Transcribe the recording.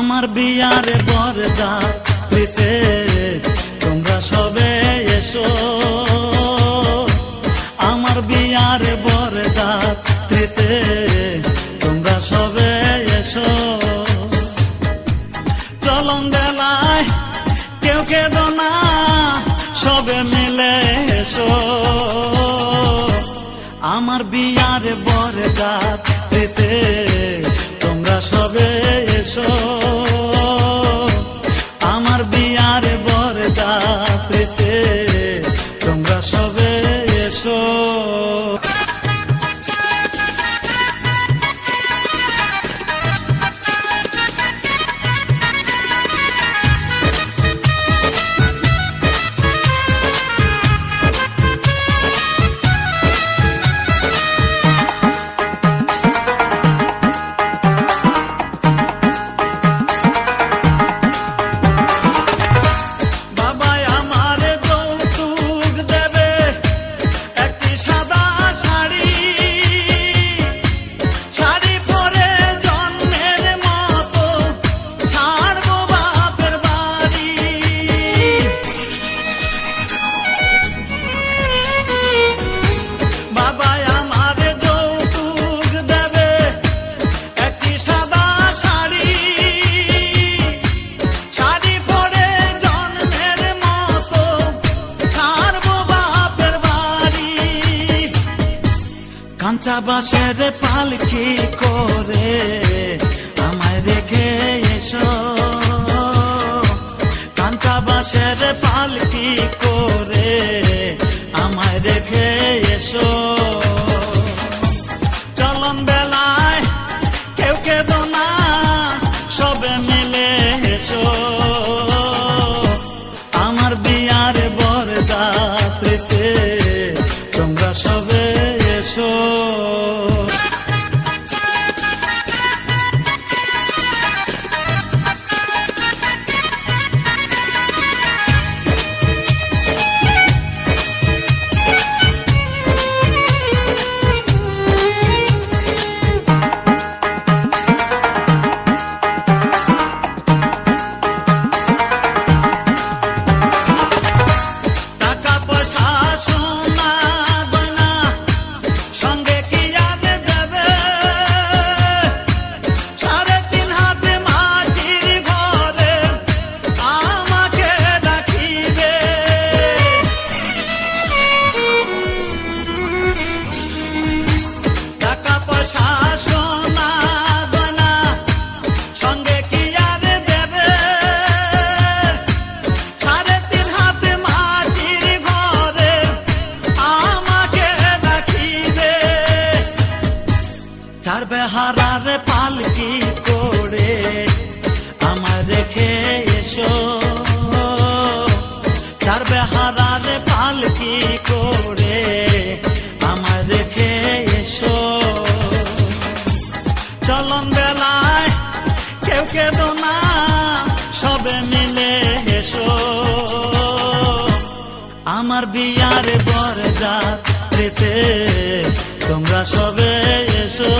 আমার বিয়ার বরযাত্রীতে তোমরা সবে এসো, আমার বিয়ার বরযাত্রীতে তোমরা সবে এসো। চলন বেলায় কেউ কেঁদো না, সবে মিলে এসো। আমার বিয়ার বরযাত্রীতে তোমরা সবে এসো, আমার বিয়ার বরযাত্রীতে তোমরা সবে এসো। কাঁচা বাঁশের পালকি করে আমায় রেখে এসো, কাঁচা বাঁশের পালকি করে আমায় রেখে এসো। চলন বেলায় কেউ কেঁদো না, সবে মিলে এসো। আমার বিয়ার বরযাত্রীতে তোমরা সবে এসো। চার বেহারার পালকি করে আমায় রেখে এসো, চার বেহারার পালকি করে আমায় রেখে এসো। চলন বেলায় কেউ কেঁদো না, সবে মিলে এসো। আমার বিয়ার বরযাত্রীতে তোমরা সবে এসো।